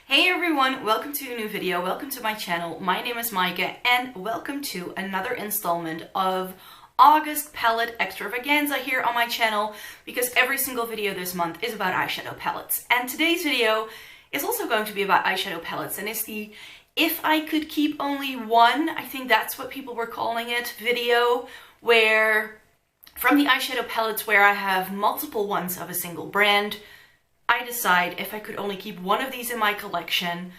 Hey everyone, welcome to a new video, welcome to my channel. My name is Maaike and welcome to another installment of August palette extravaganza here on my channel, because every single video this month is about eyeshadow palettes. And today's video is also going to be about eyeshadow palettes, and it's the if I could keep only one, I think that's what people were calling it, video, where from the eyeshadow palettes where I have multiple ones of a single brand, I decide if I could only keep one of these in my collection.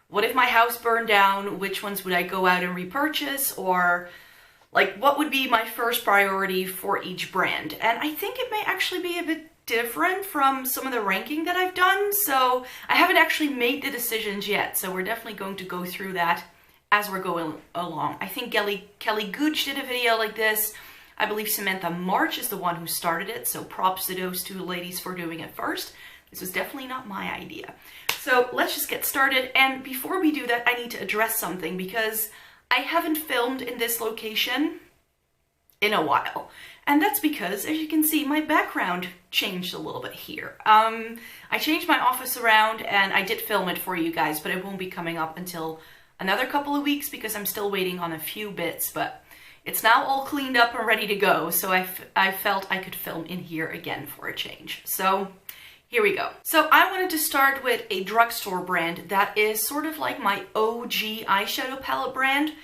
What if my house burned down? Which ones would I go out and repurchase? Or like, what would be my first priority for each brand? And I think it may actually be a bit different from some of the ranking that I've done. So I haven't actually made the decisions yet. So we're definitely going to go through that as we're going along. I think Kelly Gooch did a video like this. I believe Samantha March is the one who started it. So props to those two ladies for doing it first. This was definitely not my idea. So let's just get started. And before we do that, I need to address something, because I haven't filmed in this location in a while. And that's because, as you can see, my background changed a little bit here. I changed my office around and I did film it for you guys, but it won't be coming up until another couple of weeks because I'm still waiting on a few bits, but it's now all cleaned up and ready to go. So I felt I could film in here again for a change. So here we go. So I wanted to start with a drugstore brand that is sort of like my OG eyeshadow palette brand,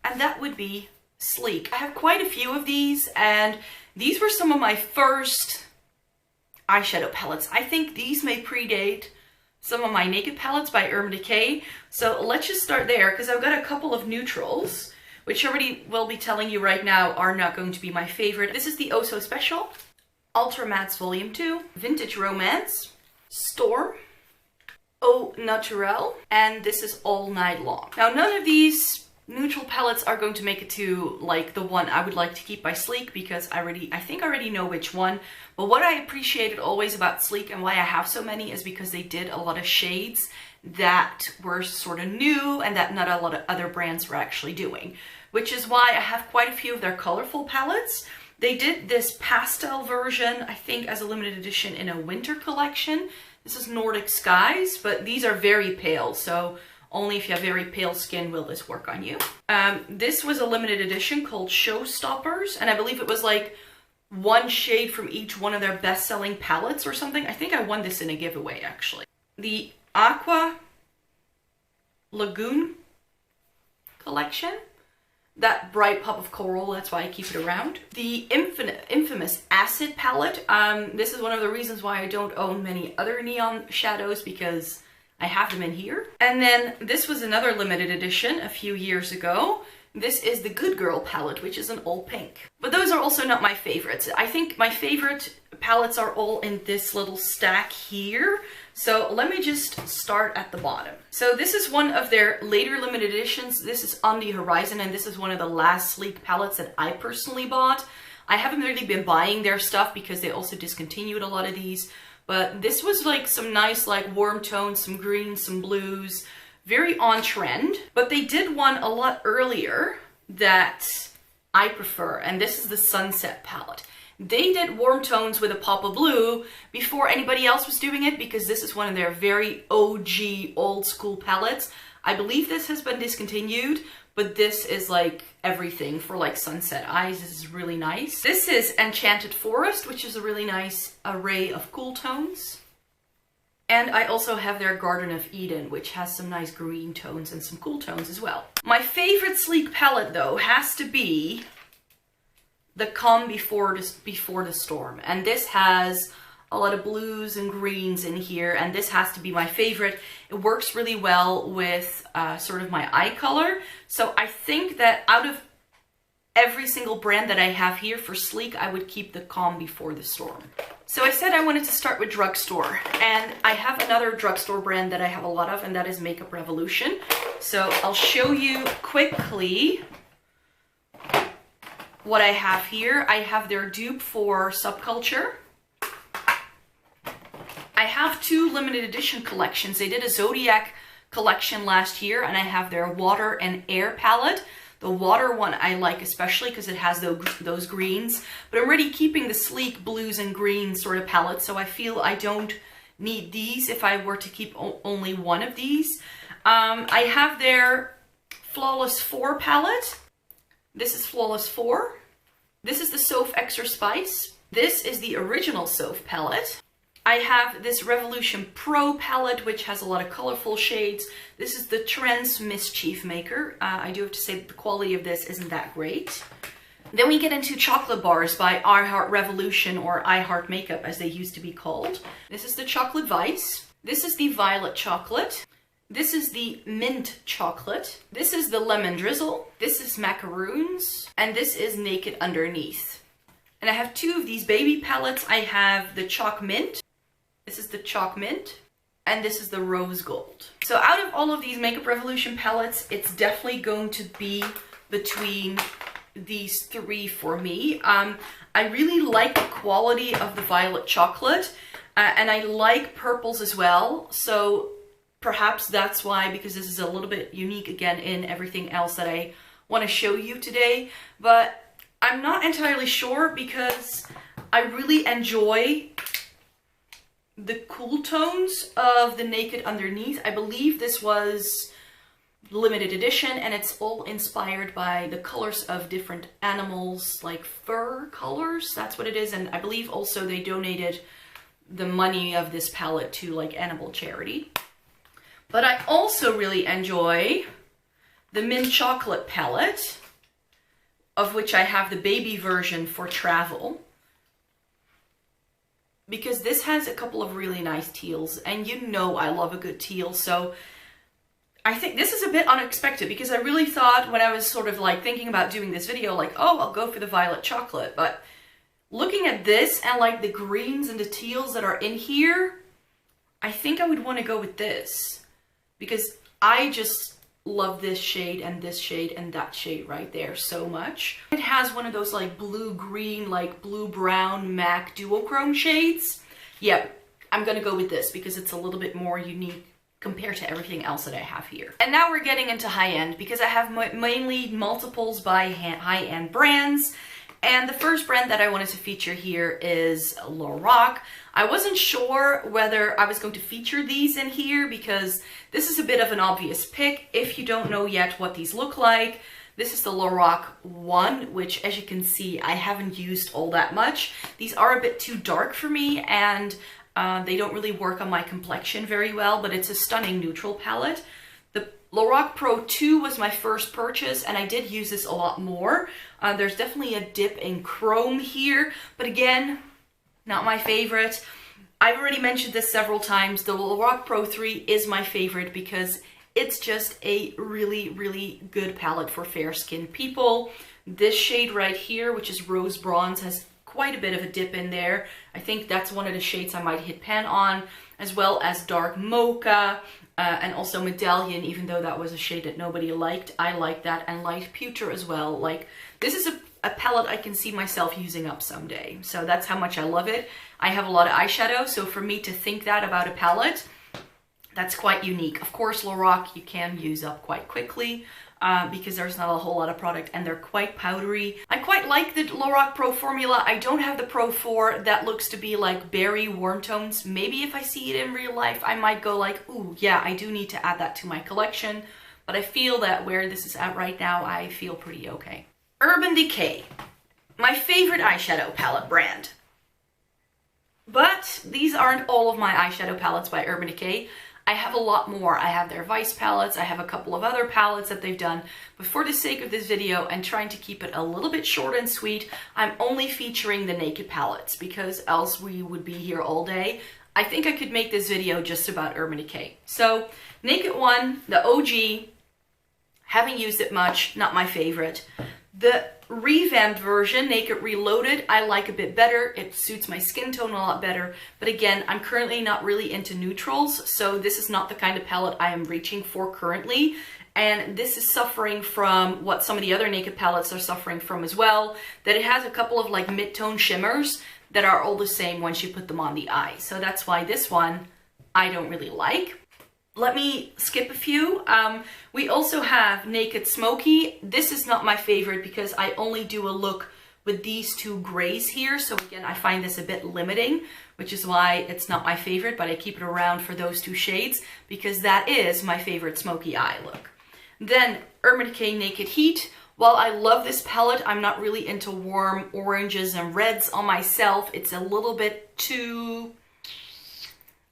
and that would be Sleek. I have quite a few of these, and these were some of my first eyeshadow palettes. I think these may predate some of my Naked palettes by Urban Decay. So let's just start there, because I've got a couple of neutrals, which I already will be telling you right now are not going to be my favorite. This is the Oh So Special, Ultra Mattes Volume 2, Vintage Romance, Storm, Au Naturel, and this is All Night Long. Now, none of these neutral palettes are going to make it to like the one I would like to keep by Sleek, because I think I already know which one. But what I appreciated always about Sleek and why I have so many is because they did a lot of shades that were sort of new and that not a lot of other brands were actually doing, which is why I have quite a few of their colorful palettes. They did this pastel version, I think, as a limited edition in a winter collection. This is Nordic Skies, but these are very pale, so only if you have very pale skin will this work on you. This was a limited edition called Showstoppers, and I believe it was like one shade from each one of their best-selling palettes or something. I think I won this in a giveaway, actually. The Aqua Lagoon collection. That bright pop of coral, that's why I keep it around. The infamous Acid palette. This is one of the reasons why I don't own many other neon shadows, because I have them in here. And then this was another limited edition a few years ago. This is the Good Girl palette, which is an all pink. But those are also not my favorites. I think my favorite palettes are all in this little stack here. So let me just start at the bottom. So this is one of their later limited editions. This is On the Horizon, and this is one of the last Sleek palettes that I personally bought. I haven't really been buying their stuff because they also discontinued a lot of these. But this was like some nice like warm tones, some greens, some blues, very on trend. But they did one a lot earlier that I prefer, and this is the Sunset palette. They did warm tones with a pop of blue before anybody else was doing it, because this is one of their very OG old school palettes. I believe this has been discontinued, but this is like everything for like sunset eyes. This is really nice. This is Enchanted Forest, which is a really nice array of cool tones. And I also have their Garden of Eden, which has some nice green tones and some cool tones as well. My favorite Sleek palette, though, has to be the Calm Before the Storm. And this has a lot of blues and greens in here, and this has to be my favorite. It works really well with sort of my eye color. So I think that out of every single brand that I have here for Sleek, I would keep the Calm Before the Storm. So I said I wanted to start with drugstore, and I have another drugstore brand that I have a lot of, and that is Makeup Revolution. So I'll show you quickly what I have here. I have their dupe for Subculture. I have two limited edition collections. They did a Zodiac collection last year, and I have their Water and Air palette. The Water one I like especially because it has those greens, but I'm already keeping the Sleek blues and greens sort of palette, so I feel I don't need these if I were to keep only one of these. I have their Flawless 4 palette. This is Flawless 4. This is the Soph Extra Spice. This is the original Soph palette. I have this Revolution Pro palette, which has a lot of colorful shades. This is the Trends Mischief Maker. I do have to say that the quality of this isn't that great. Then we get into chocolate bars by I Heart Revolution, or I Heart Makeup as they used to be called. This is the Chocolate Vice. This is the Violet Chocolate. This is the Mint Chocolate. This is the Lemon Drizzle. This is Macaroons. And this is Naked Underneath. And I have two of these baby palettes. I have the Chalk Mint. This is the Chalk Mint. And this is the Rose Gold. So out of all of these Makeup Revolution palettes, it's definitely going to be between these three for me. I really like the quality of the Violet Chocolate. And I like purples as well. So perhaps that's why, because this is a little bit unique again in everything else that I want to show you today. But I'm not entirely sure because I really enjoy the cool tones of the Naked Underneath. I believe this was limited edition and it's all inspired by the colors of different animals, like fur colors. That's what it is. And I believe also they donated the money of this palette to like animal charity. But I also really enjoy the Mint Chocolate palette, of which I have the baby version for travel, because this has a couple of really nice teals, and you know I love a good teal. So I think this is a bit unexpected, because I really thought when I was sort of like thinking about doing this video, like, oh, I'll go for the Violet Chocolate. But looking at this and like the greens and the teals that are in here, I think I would want to go with this, because I just love this shade and that shade right there so much. It has one of those like blue-green, like blue-brown MAC duochrome shades. Yep, I'm gonna go with this because it's a little bit more unique compared to everything else that I have here. And now we're getting into high-end, because I have mainly multiples by high-end brands. And the first brand that I wanted to feature here is Lorac. I wasn't sure whether I was going to feature these in here because this is a bit of an obvious pick if you don't know yet what these look like. This is the Lorac 1, which as you can see, I haven't used all that much. These are a bit too dark for me and they don't really work on my complexion very well, but it's a stunning neutral palette. The Lorac Pro 2 was my first purchase and I did use this a lot more. There's definitely a dip in chrome here, but again, not my favorite. I've already mentioned this several times. The Lorac Pro 3 is my favorite because it's just a really, really good palette for fair-skinned people. This shade right here, which is Rose Bronze, has quite a bit of a dip in there. I think that's one of the shades I might hit pan on, as well as Dark Mocha, and also Medallion, even though that was a shade that nobody liked. I like that, and Light Pewter as well. Like, this is a palette I can see myself using up someday. So that's how much I love it. I have a lot of eyeshadow, so for me to think that about a palette, that's quite unique. Of course, Lorac you can use up quite quickly because there's not a whole lot of product and they're quite powdery. I quite like the Lorac Pro formula. I don't have the Pro 4 that looks to be like berry warm tones. Maybe if I see it in real life, I might go like, ooh, yeah, I do need to add that to my collection. But I feel that where this is at right now, I feel pretty okay. Urban Decay, my favorite eyeshadow palette brand. But these aren't all of my eyeshadow palettes by Urban Decay. I have a lot more. I have their Vice palettes. I have a couple of other palettes that they've done. But for the sake of this video and trying to keep it a little bit short and sweet, I'm only featuring the Naked palettes because else we would be here all day. I think I could make this video just about Urban Decay. So Naked 1, the OG, haven't used it much, not my favorite. The revamped version, Naked Reloaded, I like a bit better. It suits my skin tone a lot better. But again, I'm currently not really into neutrals, so this is not the kind of palette I am reaching for currently. And this is suffering from what some of the other Naked palettes are suffering from as well, that it has a couple of like mid-tone shimmers that are all the same once you put them on the eye. So that's why this one I don't really like. Let me skip a few. We also have Naked Smoky. This is not my favorite because I only do a look with these two grays here. So again, I find this a bit limiting, which is why it's not my favorite, but I keep it around for those two shades because that is my favorite smoky eye look. Then Urban Decay Naked Heat. While I love this palette, I'm not really into warm oranges and reds on myself. It's a little bit too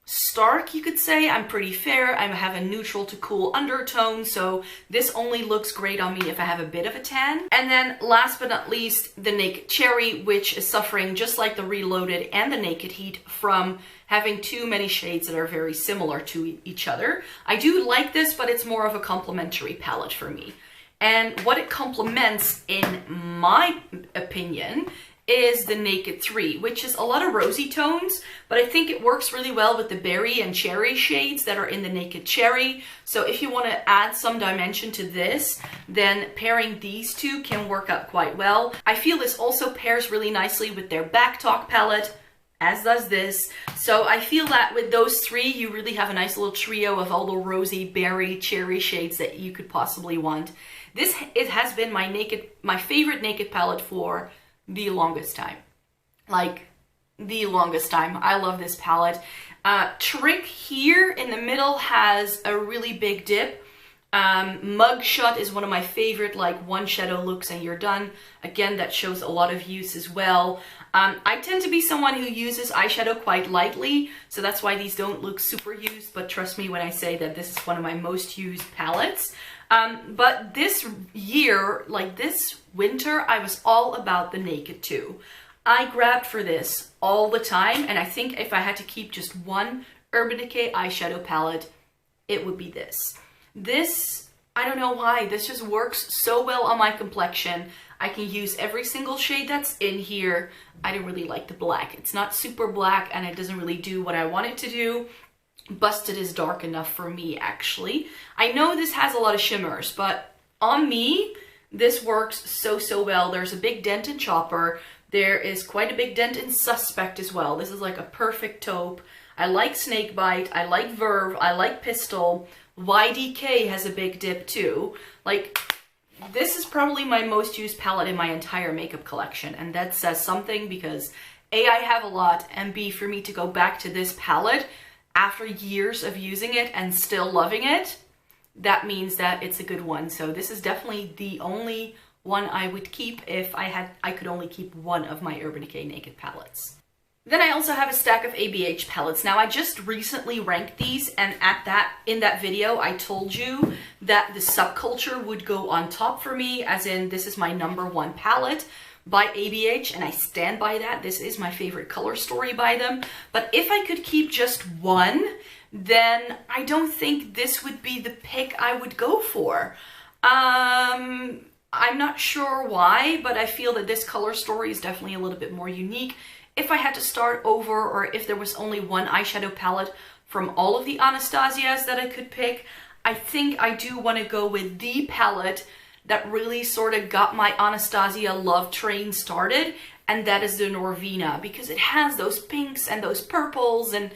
stark, you could say. I'm pretty fair. I have a neutral to cool undertone, so this only looks great on me if I have a bit of a tan. And then last but not least, the Naked Cherry, which is suffering just like the Reloaded and the Naked Heat from having too many shades that are very similar to each other. I do like this, but it's more of a complementary palette for me. And what it complements, in my opinion, is the Naked 3, which is a lot of rosy tones, but I think it works really well with the berry and cherry shades that are in the Naked Cherry. So if you want to add some dimension to this, then pairing these two can work out quite well. I feel this also pairs really nicely with their Back Talk palette, as does this. So I feel that with those three, you really have a nice little trio of all the rosy, berry, cherry shades that you could possibly want. It has been my favorite Naked palette for the longest time. Like, the longest time. I love this palette. Trick here in the middle has a really big dip. Mugshot is one of my favorite, like, one shadow looks and you're done. Again, that shows a lot of use as well. I tend to be someone who uses eyeshadow quite lightly, so that's why these don't look super used, but trust me when I say that this is one of my most used palettes. But this year, like this winter, I was all about the Naked 2. I grabbed for this all the time, and I think if I had to keep just one Urban Decay eyeshadow palette, it would be this. This, I don't know why, this just works so well on my complexion. I can use every single shade that's in here. I don't really like the black. It's not super black, and it doesn't really do what I want it to do. Busted is dark enough for me, actually. I know this has a lot of shimmers, but on me, this works so well. There's a big dent in Chopper. There is quite a big dent in Suspect as well. This is like a perfect taupe. I like Snakebite. I like Verve. I like Pistol. YDK has a big dip too. Like, this is probably my most used palette in my entire makeup collection, and that says something because A, I have a lot, and B, for me to go back to this palette after years of using it and still loving it, that means that it's a good one. So this is definitely the only one I would keep if I could only keep one of my Urban Decay Naked palettes. Then I also have a stack of ABH palettes. Now I just recently ranked these, and in that video I told you that the Subculture would go on top for me, as in this is my #1 palette by ABH, and I stand by that. This is my favorite color story by them. But if I could keep just one, then I don't think this would be the pick I would go for. I'm not sure why, but I feel that this color story is definitely a little bit more unique. If I had to start over, or if there was only one eyeshadow palette from all of the Anastasias that I could pick, I think I do want to go with the palette that really sort of got my Anastasia love train started, and that is the Norvina, because it has those pinks and those purples and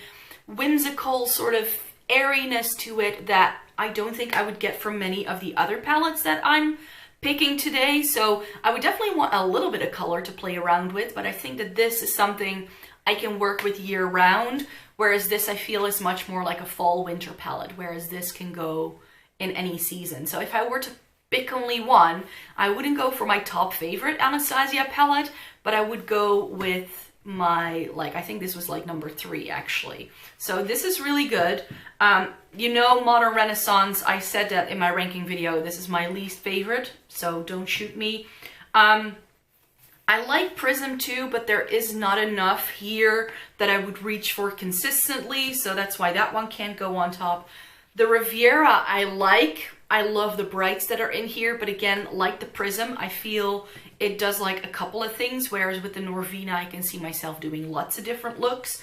whimsical sort of airiness to it that I don't think I would get from many of the other palettes that I'm picking today. So I would definitely want a little bit of color to play around with, but I think that this is something I can work with year round, whereas this I feel is much more like a fall winter palette, whereas this can go in any season. So if I were to pick only one, I wouldn't go for my top favorite Anastasia palette, but I would go with my, like, I think this was like #3 actually. So this is really good. You know, Modern Renaissance, I said that in my ranking video, this is my least favorite, so don't shoot me. I like Prism too, but there is not enough here that I would reach for consistently, so that's why that one can't go on top. The Riviera I like. I love the brights that are in here, but again, like the Prism, I feel it does like a couple of things, whereas with the Norvina, I can see myself doing lots of different looks.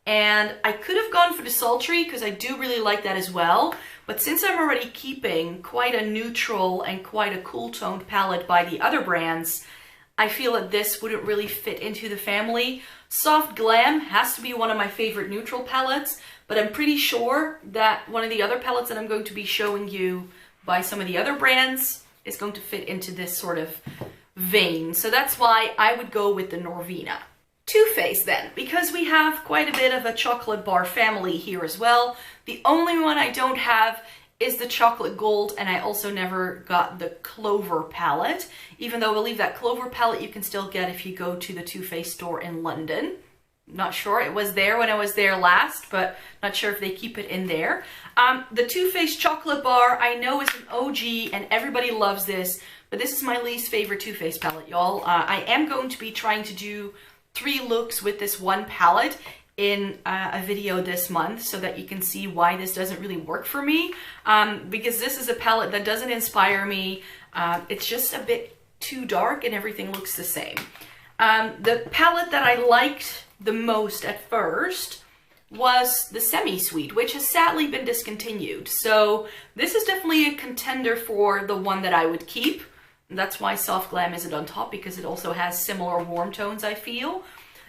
And I could have gone for the Sultry, because I do really like that as well, but since I'm already keeping quite a neutral and quite a cool toned palette by the other brands, I feel that this wouldn't really fit into the family. Soft Glam has to be one of my favorite neutral palettes, but I'm pretty sure that one of the other palettes that I'm going to be showing you by some of the other brands is going to fit into this sort of vein. So that's why I would go with the Norvina. Too Faced then, because we have quite a bit of a chocolate bar family here as well. The only one I don't have is the chocolate gold, and I also never got the Clover palette, even though I believe that Clover palette you can still get if you go to the Too Faced store in London. Not sure, it was there when I was there last, but not sure if they keep it in there. The Too Faced chocolate bar I know is an OG and everybody loves this, but this is my least favorite Too Faced palette, y'all. I am going to be trying to do 3 looks with this one palette in a video this month so that you can see why this doesn't really work for me, because this is a palette that doesn't inspire me. It's just a bit too dark and everything looks the same. The palette that I liked the most at first was the Semi-Sweet, which has sadly been discontinued. So this is definitely a contender for the one that I would keep. That's why Soft Glam isn't on top, because it also has similar warm tones, I feel.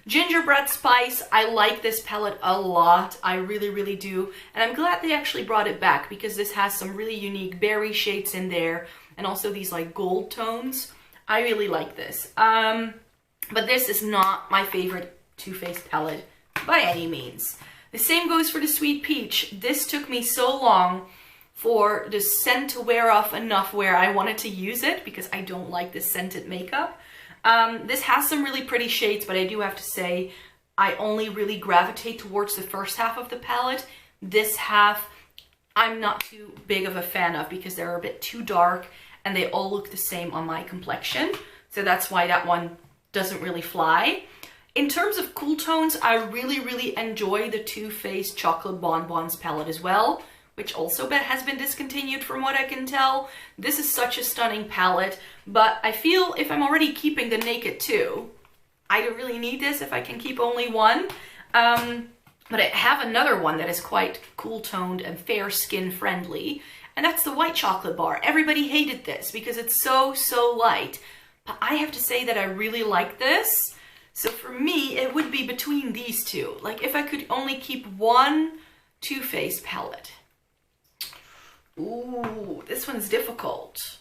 Gingerbread Spice, I like this palette a lot. I really, really do. And I'm glad they actually brought it back, because this has some really unique berry shades in there and also these like gold tones. I really like this. But this is not my favorite Too Faced palette by any means. The same goes for the Sweet Peach. This took me so long for the scent to wear off enough where I wanted to use it, because I don't like this scented makeup. This has some really pretty shades, but I do have to say I only really gravitate towards the first half of the palette. This half I'm not too big of a fan of, because they're a bit too dark and they all look the same on my complexion. So that's why that one doesn't really fly. In terms of cool tones, I really, really enjoy the Too Faced Chocolate Bonbons palette as well, which also has been discontinued from what I can tell. This is such a stunning palette, but I feel if I'm already keeping the Naked 2, I don't really need this if I can keep only one. But I have another one that is quite cool toned and fair skin friendly, and that's the White Chocolate Bar. Everybody hated this because it's so, so light, but I have to say that I really like this. So for me, it would be between these two. Like if I could only keep one Too Faced palette. Ooh, this one's difficult.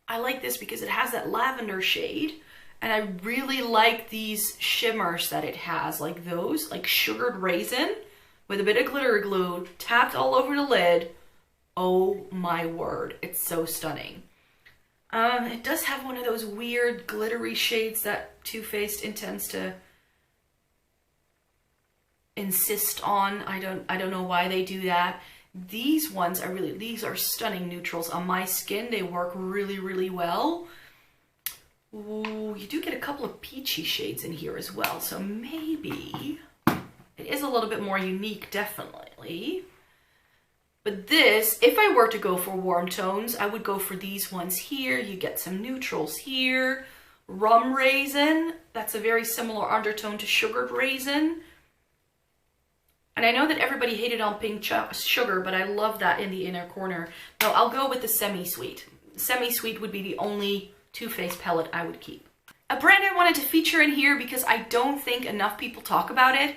I like this because it has that lavender shade, and I really like these shimmers that it has, like those, like sugared raisin with a bit of glitter glue tapped all over the lid. Oh my word, it's so stunning. It does have one of those weird glittery shades that Too Faced intends to insist on. I don't know why they do that. These ones are really, these are stunning neutrals on my skin. They work really, really well. Ooh, you do get a couple of peachy shades in here as well, so maybe it is a little bit more unique, definitely. But this, if I were to go for warm tones, I would go for these ones here. You get some neutrals here. Rum Raisin, that's a very similar undertone to Sugared Raisin. And I know that everybody hated on Pink Sugar, but I love that in the inner corner. No, I'll go with the Semi-Sweet. Semi-Sweet would be the only Too Faced palette I would keep. A brand I wanted to feature in here because I don't think enough people talk about it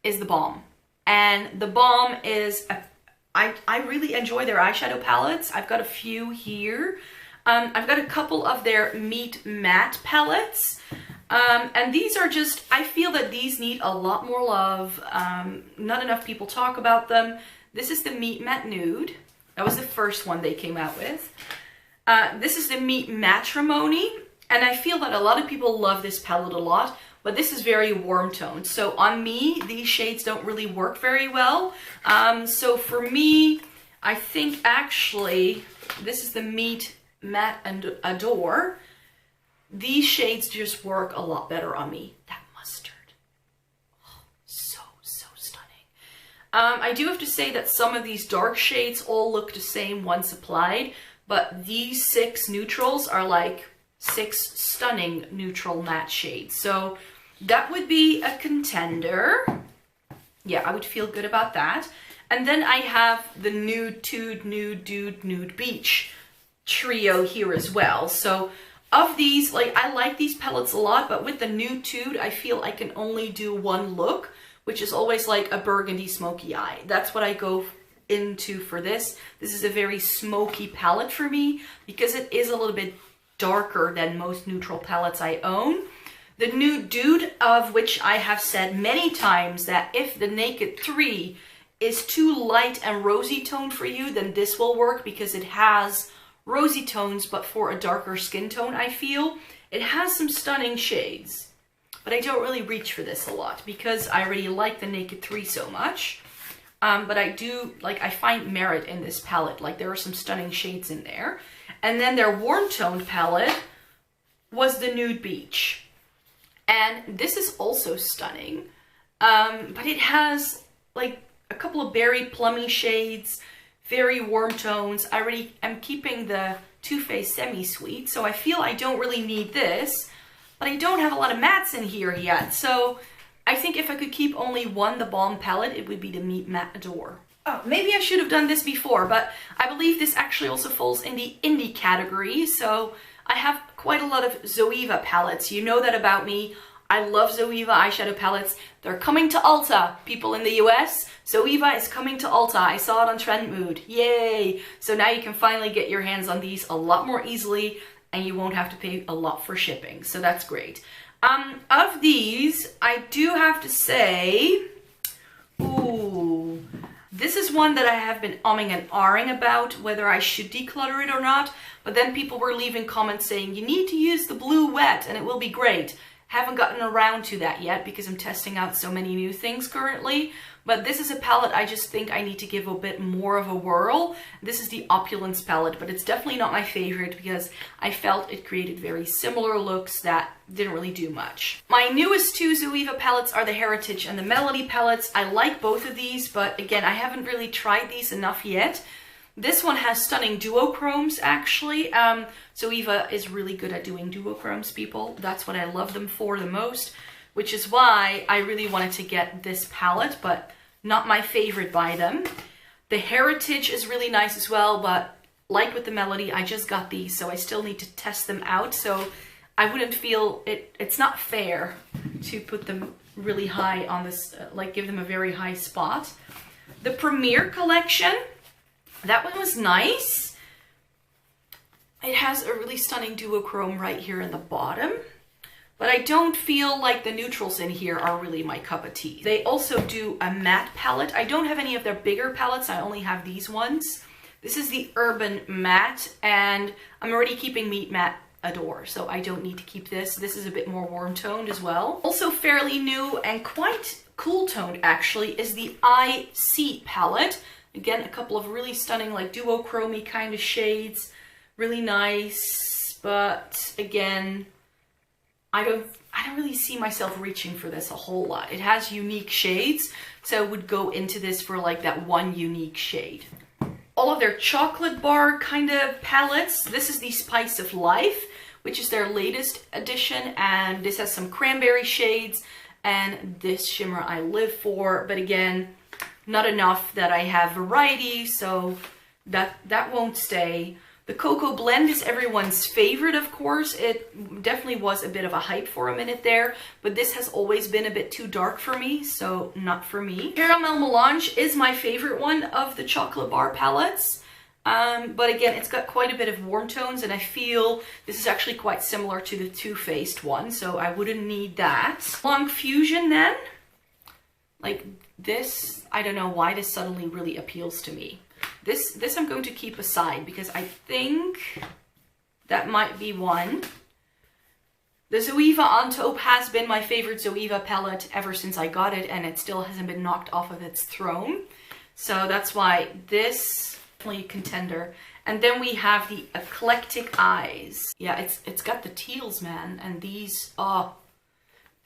is the Balm. And the Balm is, I really enjoy their eyeshadow palettes. I've got a few here. I've got a couple of their Meet Matte palettes. And these are just, I feel that these need a lot more love. Not enough people talk about them. This is the Meet Matte Nude. That was the first one they came out with. This is the Meet Matrimony. And I feel that a lot of people love this palette a lot, but this is very warm toned. So on me, these shades don't really work very well. So for me, I think actually, this is the Meet Matte and Adore. These shades just work a lot better on me. That mustard. Oh, so, so stunning. I do have to say that some of these dark shades all look the same once applied, but these 6 neutrals are like 6 stunning neutral matte shades. So that would be a contender. Yeah, I would feel good about that. And then I have the Nude Tude, Nude Dude, Nude Beach trio here as well. So of these, like, I like these palettes a lot, but with the Nude Tude, I feel I can only do one look, which is always like a burgundy smoky eye. That's what I go into for this. This is a very smoky palette for me because it is a little bit darker than most neutral palettes I own. The Nude, of which I have said many times that if the Naked 3 is too light and rosy toned for you, then this will work because it has rosy tones, but for a darker skin tone, I feel. It has some stunning shades, but I don't really reach for this a lot because I already like the Naked 3 so much. But I find merit in this palette. Like, there are some stunning shades in there. And then their warm toned palette was the Nude Beach. And this is also stunning, but it has like a couple of berry plummy shades, very warm tones. I already am keeping the Too Faced Semi-Sweet, so I feel I don't really need this, but I don't have a lot of mattes in here yet. So I think if I could keep only one, the Balm palette, it would be the Meet Matte Adore. Oh, maybe I should have done this before, but I believe this actually also falls in the indie category, so I have quite a lot of Zoeva palettes. You know that about me. I love Zoeva eyeshadow palettes. They're coming to Ulta, people in the US. Zoeva is coming to Ulta. I saw it on Trend Mood. Yay! So now you can finally get your hands on these a lot more easily, and you won't have to pay a lot for shipping. So that's great. Of these, I do have to say, ooh, this is one that I have been umming and ahhing about whether I should declutter it or not. But then people were leaving comments saying, you need to use the blue wet and it will be great. Haven't gotten around to that yet because I'm testing out so many new things currently. But this is a palette I just think I need to give a bit more of a whirl. This is the Opulence palette, but it's definitely not my favorite because I felt it created very similar looks that didn't really do much. My newest two Zoeva palettes are the Heritage and the Melody palettes. I like both of these, but again, I haven't really tried these enough yet. This one has stunning duochromes, actually. Zoeva is really good at doing duochromes, people. That's what I love them for the most, which is why I really wanted to get this palette, but not my favorite by them. The Heritage is really nice as well, but like with the Melody, I just got these, so I still need to test them out. So I wouldn't feel it's not fair to put them really high on this, like give them a very high spot. The Premier collection, that one was nice. It has a really stunning duochrome right here in the bottom, but I don't feel like the neutrals in here are really my cup of tea. They also do a matte palette. I don't have any of their bigger palettes. I only have these ones. This is the Urban Matte, and I'm already keeping Meet Matte Adore, so I don't need to keep this. This is a bit more warm toned as well. Also fairly new and quite cool toned actually is the IC palette. Again, a couple of really stunning like duochromy kind of shades. Really nice, but again, I don't really see myself reaching for this a whole lot. It has unique shades, so I would go into this for like that one unique shade. All of their chocolate bar kind of palettes. This is the Spice of Life, which is their latest edition, and this has some cranberry shades, and this shimmer I live for, but again, not enough that I have variety, so that won't stay. The Cocoa Blend is everyone's favorite, of course. It definitely was a bit of a hype for a minute there, but this has always been a bit too dark for me, so not for me. Caramel Melange is my favorite one of the chocolate bar palettes, but again, it's got quite a bit of warm tones, and I feel this is actually quite similar to the Too Faced one, so I wouldn't need that. Long Fusion then, like this, I don't know why this suddenly really appeals to me. This I'm going to keep aside because I think that might be one. The Zoeva On Taupe has been my favorite Zoeva palette ever since I got it, and it still hasn't been knocked off of its throne. So that's why this definitely a contender. And then we have the Eclectic Eyes. Yeah, it's got the teals, man, and these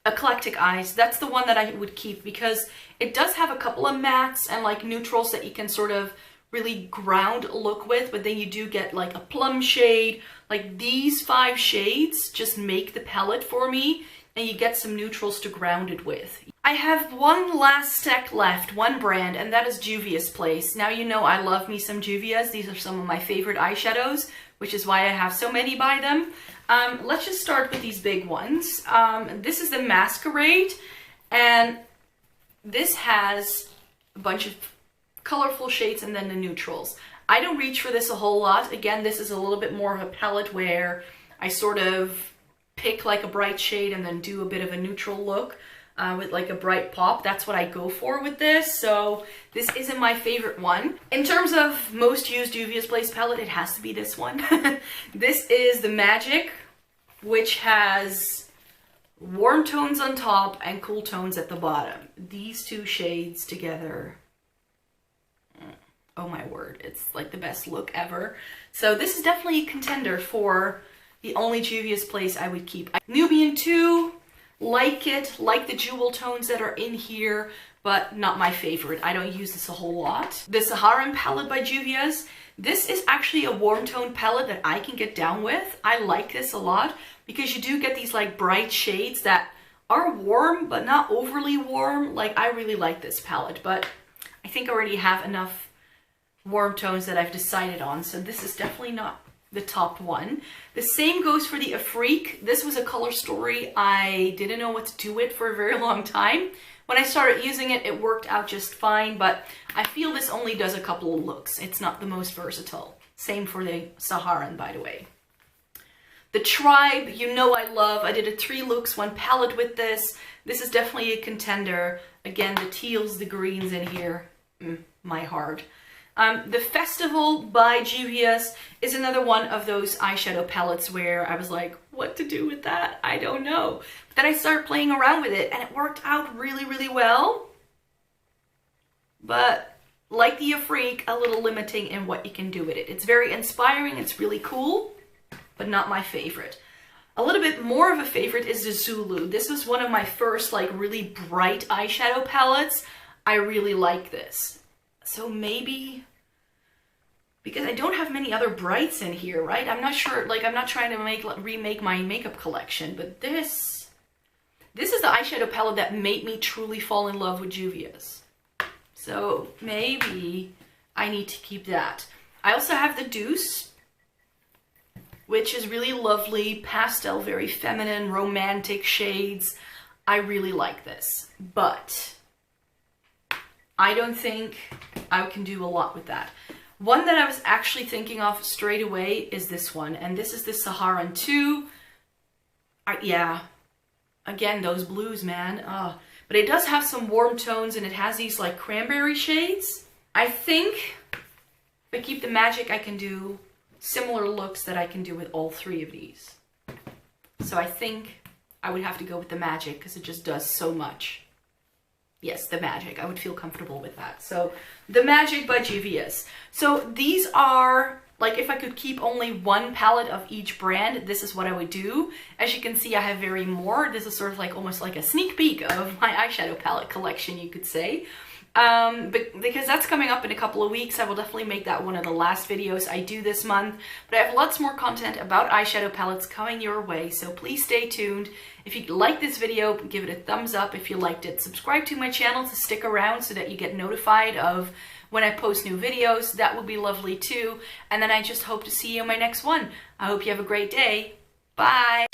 Eclectic Eyes, that's the one that I would keep because it does have a couple of mattes and like neutrals that you can sort of really ground look with, but then you do get like a plum shade. Like these 5 shades just make the palette for me, and you get some neutrals to ground it with. I have one last stack left, one brand, and that is Juvia's Place. Now you know I love me some Juvia's. These are some of my favorite eyeshadows, which is why I have so many by them. Let's just start with these big ones. This is the Masquerade, and this has a bunch of colorful shades and then the neutrals. I don't reach for this a whole lot. Again, this is a little bit more of a palette where I sort of pick like a bright shade and then do a bit of a neutral look with like a bright pop. That's what I go for with this. So this isn't my favorite one. In terms of most used Juvia's Place palette, it has to be this one. This is the Magic, which has warm tones on top and cool tones at the bottom. These two shades together, oh my word, it's like the best look ever. So this is definitely a contender for the only Juvia's Place I would keep. Nubian 2, like it, like the jewel tones that are in here, but not my favorite. I don't use this a whole lot. The Saharan palette by Juvia's, this is actually a warm tone palette that I can get down with. I like this a lot because you do get these like bright shades that are warm, but not overly warm. Like, I really like this palette, but I think I already have enough warm tones that I've decided on. So this is definitely not the top one. The same goes for the Afrique. This was a color story I didn't know what to do with for a very long time. When I started using it, it worked out just fine, but I feel this only does a couple of looks. It's not the most versatile. Same for the Saharan, by the way. The Tribe, you know I love. I did a 3 looks, 1 palette with this. This is definitely a contender. Again, the teals, the greens in here, my heart. The Festival by Juvia's is another one of those eyeshadow palettes where I was like, what to do with that? I don't know. But then I started playing around with it and it worked out really, really well. But like the Afrique, a little limiting in what you can do with it. It's very inspiring, it's really cool, but not my favorite. A little bit more of a favorite is the Zulu. This was one of my first like really bright eyeshadow palettes. I really like this. So maybe, because I don't have many other brights in here, right? I'm not sure, like I'm not trying to remake my makeup collection, but this is the eyeshadow palette that made me truly fall in love with Juvia's. So maybe I need to keep that. I also have the Deuce, which is really lovely, pastel, very feminine, romantic shades. I really like this, but I don't think I can do a lot with that. One that I was actually thinking of straight away is this one, and this is the Saharan 2. Yeah, again, those blues, man. But it does have some warm tones, and it has these like cranberry shades. I think if I keep the Magic, I can do similar looks that I can do with all 3 of these. So I think I would have to go with the Magic because it just does so much. Yes, the Magic. I would feel comfortable with that. So the Magic by Juvia's. So these are, like, if I could keep only 1 palette of each brand, this is what I would do. As you can see, I have very more. This is sort of like almost like a sneak peek of my eyeshadow palette collection, you could say. But because that's coming up in a couple of weeks, I will definitely make that one of the last videos I do this month. But I have lots more content about eyeshadow palettes coming your way, so please stay tuned. If you like this video, give it a thumbs up if you liked it. Subscribe to my channel to stick around so that you get notified of when I post new videos. That would be lovely too. And then I just hope to see you in my next one. I hope you have a great day. Bye!